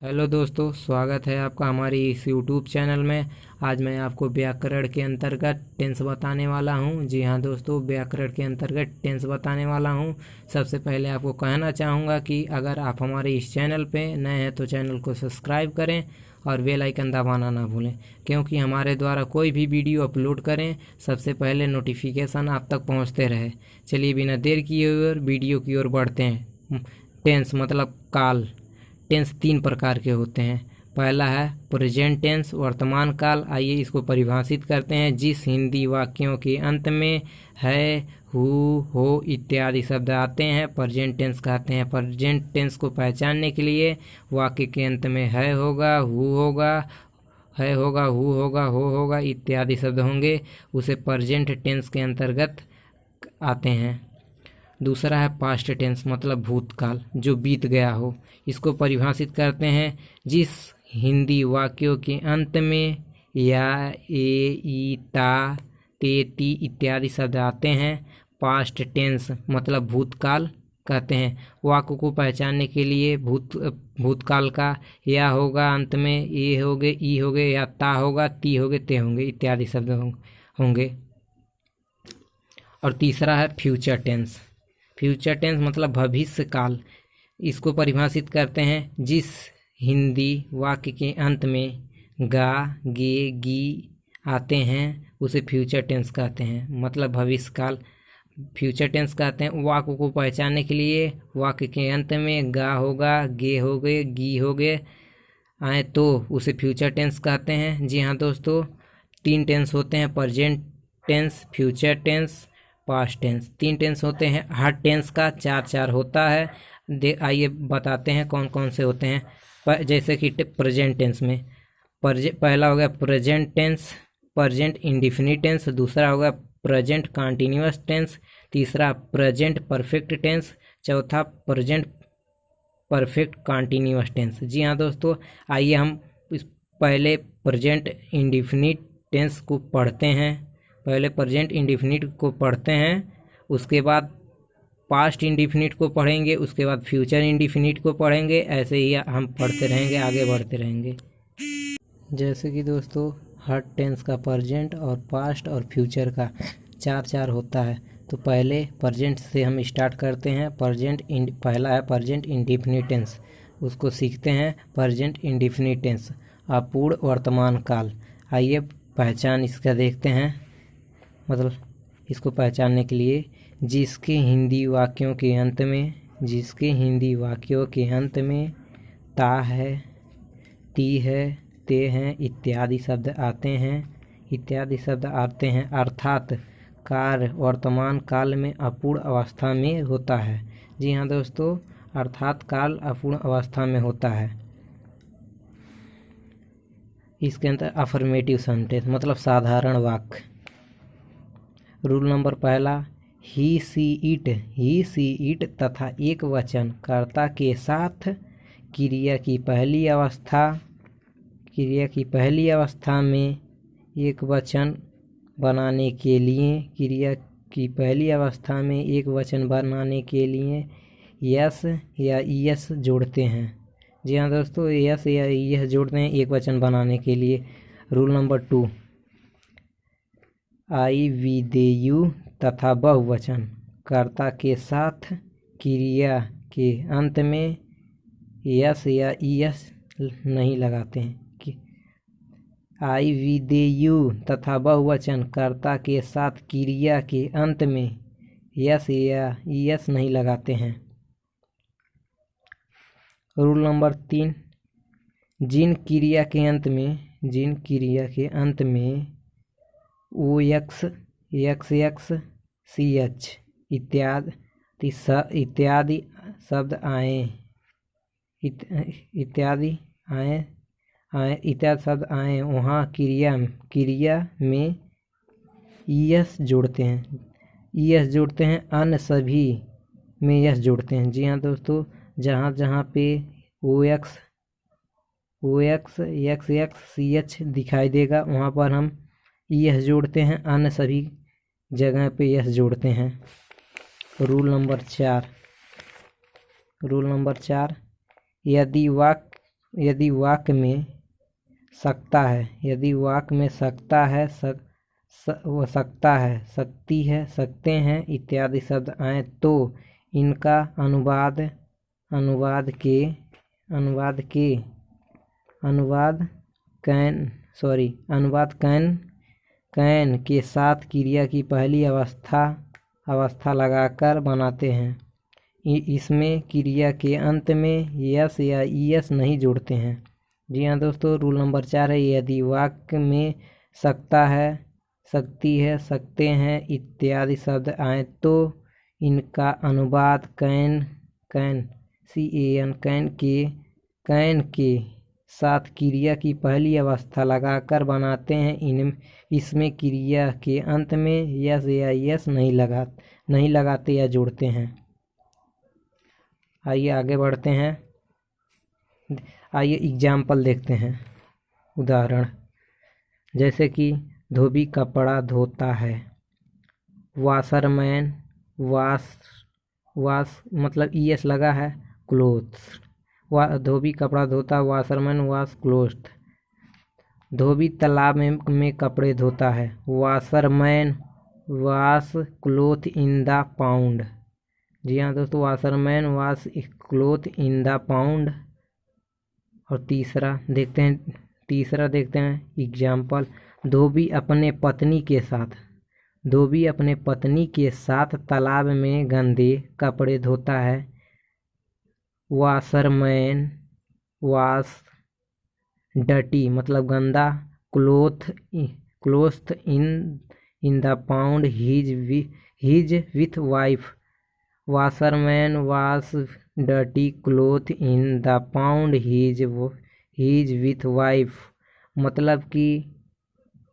Hello दोस्तों, स्वागत है आपका हमारी इस यूट्यूब चैनल में। आज मैं आपको व्याकरण के अंतर्गत टेंस बताने वाला हूं। जी हाँ दोस्तों, व्याकरण के अंतर्गत टेंस बताने वाला हूं। सबसे पहले आपको कहना चाहूँगा कि अगर आप हमारे इस चैनल पे नए हैं तो चैनल को सब्सक्राइब करें और बेल आइकन दबाना ना भूलें, क्योंकि हमारे द्वारा कोई भी वीडियो अपलोड करें सबसे पहले नोटिफिकेशन आप तक पहुँचते रहे। चलिए बिना देर किए हुए वीडियो की ओर बढ़ते हैं। टेंस मतलब काल। टेंस तीन प्रकार के होते हैं। पहला है प्रेजेंट टेंस, वर्तमान काल। आइए इसको परिभाषित करते हैं। जिस हिंदी वाक्यों के अंत में है, हु, हो इत्यादि शब्द आते हैं प्रेजेंट टेंस कहते हैं। प्रेजेंट टेंस को पहचानने के लिए वाक्य के अंत में है होगा, हु होगा, है होगा, हु होगा, हो होगा इत्यादि शब्द होंगे, उसे प्रेजेंट टेंस के अंतर्गत आते हैं। दूसरा है पास्ट टेंस मतलब भूतकाल, जो बीत गया हो। इसको परिभाषित करते हैं। जिस हिंदी वाक्यों के अंत में या, ए, ई, ता, ते, ती इत्यादि शब्द आते हैं पास्ट टेंस मतलब भूतकाल कहते हैं। वाक्य को पहचानने के लिए भूतकाल का या होगा अंत में, ए होगे, ई होगे, या ता होगा, ती होगे, ते होंगे इत्यादि शब्द होंगे। और तीसरा है फ्यूचर टेंस। फ्यूचर टेंस मतलब भविष्य काल। इसको परिभाषित करते हैं। जिस हिंदी वाक्य के अंत में गा, गे, गी आते हैं उसे फ्यूचर टेंस कहते हैं, मतलब भविष्य काल फ्यूचर टेंस कहते हैं। वाक्य को पहचानने के लिए वाक्य के अंत में गा होगा, गे हो गए, गी हो गए आए तो उसे फ्यूचर टेंस कहते हैं। जी हाँ दोस्तों, तीन टेंस होते हैं, present tense, future tense, past tense. तीन टेंस होते हैं। हर टेंस का चार चार होता है। आइए बताते हैं कौन कौन से होते हैं। जैसे कि प्रेजेंट टेंस में पहला हो गया present tense, present indefinite tense. दूसरा हो गया प्रेजेंट कंटीन्यूअस टेंस। तीसरा प्रेजेंट परफेक्ट टेंस। चौथा प्रेजेंट परफेक्ट कंटीन्यूअस टेंस। जी हाँ दोस्तों, आइए हम इस पहले प्रेजेंट इंडेफिनिट टेंस को पढ़ते हैं। पहले प्रेजेंट इंडेफिनिट को पढ़ते हैं, उसके बाद पास्ट इंडेफिनिट को पढ़ेंगे, उसके बाद फ्यूचर इंडेफिनिट को पढ़ेंगे। ऐसे ही हम पढ़ते रहेंगे, आगे बढ़ते रहेंगे। जैसे कि दोस्तों हर टेंस का प्रेजेंट और पास्ट और फ्यूचर का चार चार होता है। तो पहले प्रेजेंट से हम स्टार्ट करते हैं। पहला है प्रेजेंट इंडेफिनिट टेंस, उसको सीखते हैं। प्रेजेंट इंडेफिनिट टेंस अपूर्ण वर्तमान काल। आइए पहचान इसका देखते हैं। मतलब इसको पहचानने के लिए जिसके हिंदी वाक्यों के अंत में ता है, ती है, ते हैं इत्यादि शब्द आते हैं अर्थात कार्य वर्तमान काल में अपूर्ण अवस्था में होता है। जी हाँ दोस्तों, अर्थात काल अपूर्ण अवस्था में होता है। इसके अंदर अफर्मेटिव सेंटेंस मतलब साधारण वाक्य। रूल नंबर पहला, ही सी इट तथा एक वचन कर्ता के साथ क्रिया की पहली अवस्था में एक वचन बनाने के लिए यस या ईएस जोड़ते हैं। जी हाँ दोस्तों, यस या ईएस जोड़ते हैं एक वचन बनाने के लिए। Rule number 2, I, we, they, you तथा बहुवचन कर्ता के साथ क्रिया के अंत में यस या ईएस नहीं लगाते हैं। आई, वी, दे, यू तथा बहुवचन कर्ता के साथ क्रिया के अंत में यस या ईएस नहीं लगाते हैं। रूल नंबर 3, जिन क्रिया के अंत में ओ एक्स, एक्स, सी एच इत्यादि शब्द आए वहाँ क्रिया में ईएस जोड़ते हैं। अन्य सभी में यस जोड़ते हैं। जी हाँ दोस्तों, जहाँ पे ओ एक्स, सी एच दिखाई देगा वहाँ पर हम यस जोड़ते हैं, अन्य सभी जगह पे यस जोड़ते हैं। रूल नंबर 4, यदि वाक्य यदि वाक्य में सकता है, यदि वाक्य में सकता है, वो सकता है, सकती है, सकते हैं इत्यादि शब्द आए तो इनका अनुवाद अनुवाद कैन के साथ क्रिया की पहली अवस्था लगाकर बनाते हैं। इसमें क्रिया के अंत में यस या ईएस नहीं जोड़ते हैं। जी हाँ दोस्तों, रूल नंबर 4 है, यदि वाक्य में सकता है, सकती है, सकते हैं इत्यादि शब्द आए तो इनका अनुवाद कैन कैन के साथ क्रिया की पहली अवस्था लगाकर बनाते हैं। इसमें क्रिया के अंत में यस या यस नहीं लगाते या जोड़ते हैं। आइए आगे बढ़ते हैं। आइए एग्जाम्पल देखते हैं, उदाहरण। जैसे कि धोबी कपड़ा धोता है, वाशरमैन वाश मतलब ईएस लगा है, क्लोथ्स। धोबी कपड़ा धोता, वाशरमैन वाश क्लोथ्स। धोबी तालाब में कपड़े धोता है, washerman wash cloth in the pound. जी हाँ दोस्तों, washerman wash cloth in the pound. और तीसरा देखते हैं एग्जाम्पल। धोबी अपने पत्नी के साथ तालाब में गंदे कपड़े धोता है, वाशरमैन वाश डर्टी मतलब गंदा cloth in the pound his with wife. Washerman wash dirty cloth in the pound his with wife. मतलब कि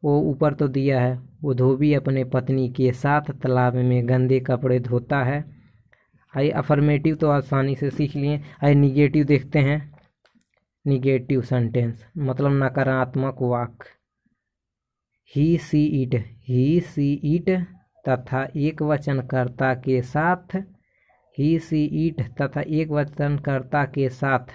वो ऊपर तो दिया है, वो धोबी अपने पत्नी के साथ तालाब में गंदे कपड़े धोता है। आइए अफर्मेटिव तो आसानी से सीख लिए। आइए निगेटिव देखते हैं। निगेटिव सेंटेंस मतलब नकारात्मक वाक्य। ही सी इट तथा एक वचनकर्ता के साथ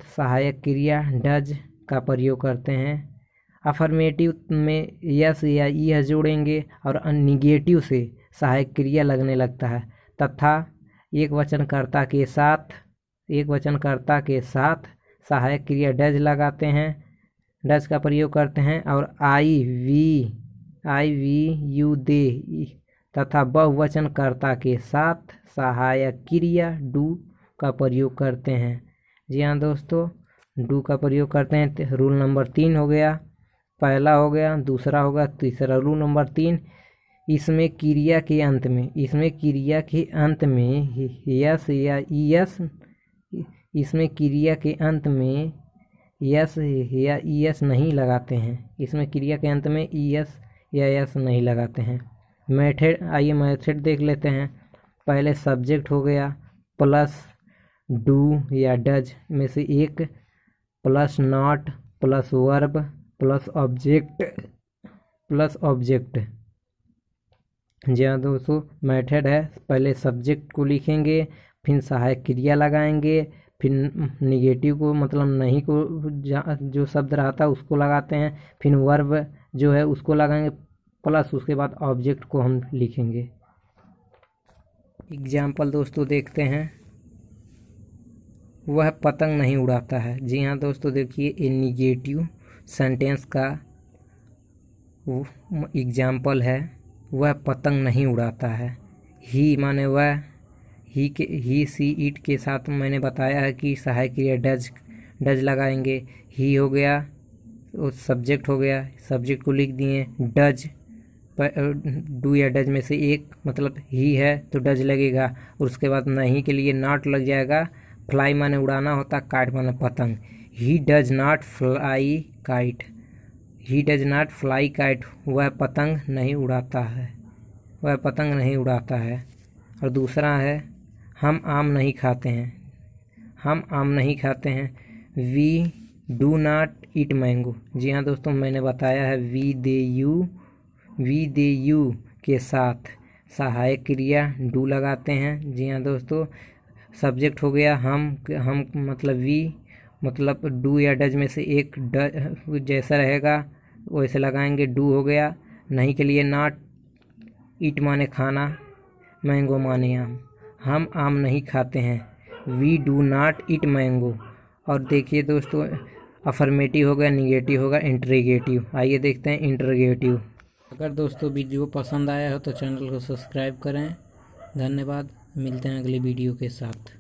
सहायक क्रिया डज का प्रयोग करते हैं। अफर्मेटिव में यस या यह जोड़ेंगे और निगेटिव से सहायक क्रिया लगने लगता है। तथा एक वचनकर्ता के साथ सहायक क्रिया डज लगाते हैं, डज का प्रयोग करते हैं। और आई वी यू दे तथा बहुवचनकर्ता के साथ सहायक क्रिया डू का प्रयोग करते हैं। जी हाँ दोस्तों, डू का प्रयोग करते हैं। रूल नंबर 3 हो गया, पहला हो गया, दूसरा होगा, तीसरा। रूल नंबर 3, इसमें क्रिया के अंत में यस या ईएस, इसमें क्रिया के अंत में यस या ईएस नहीं लगाते हैं। इसमें क्रिया के अंत में ईएस या यस नहीं लगाते हैं। मेथड, आइए मेथड देख लेते हैं। पहले सब्जेक्ट हो गया प्लस डू या डज में से एक, plus not, plus verb, plus object. जी हाँ दोस्तों, मेथड है, पहले सब्जेक्ट को लिखेंगे, फिर सहायक क्रिया लगाएंगे, फिर निगेटिव को मतलब नहीं को जो शब्द रहता है उसको लगाते हैं, फिर वर्ब जो है उसको लगाएंगे, प्लस उसके बाद ऑब्जेक्ट को हम लिखेंगे। एग्जाम्पल दोस्तों देखते हैं। वह पतंग नहीं उड़ाता है। जी हाँ दोस्तों, देखिए ये निगेटिव सेंटेंस का एग्जाम्पल है। वह पतंग नहीं उड़ाता है। ही माने वह, ही सी इट के साथ मैंने बताया है कि सहायक क्रिया डज लगाएंगे। ही हो गया, वो सब्जेक्ट हो गया, सब्जेक्ट को लिख दिए। डज, डू या डज में से एक मतलब ही है तो डज लगेगा, और उसके बाद नहीं के लिए नॉट लग जाएगा। फ्लाई माने उड़ाना होता, काइट माने पतंग। He does not fly kite, he does not fly kite, वह पतंग नहीं उड़ाता है, वह पतंग नहीं उड़ाता है। और दूसरा है हम आम नहीं खाते हैं, हम आम नहीं खाते हैं। We do not eat mango. जी हाँ दोस्तों, मैंने बताया है वी दे यू के साथ सहायक क्रिया डू लगाते हैं। जी हाँ दोस्तों, सब्जेक्ट हो गया हम मतलब वी, मतलब डू या डज में से एक जैसा रहेगा वैसे लगाएंगे। डू हो गया। नहीं के लिए नॉट। ईट माने खाना, मैंगो माने आम। हम आम नहीं खाते हैं। We do not eat mango. और देखिए दोस्तों, अफर्मेटिव होगा, निगेटिव होगा, इंटरोगेटिव। आइए देखते हैं इंटरोगेटिव। अगर दोस्तों वीडियो पसंद आया हो तो चैनल को सब्सक्राइब करें। धन्यवाद। मिलते हैं अगली वीडियो के साथ।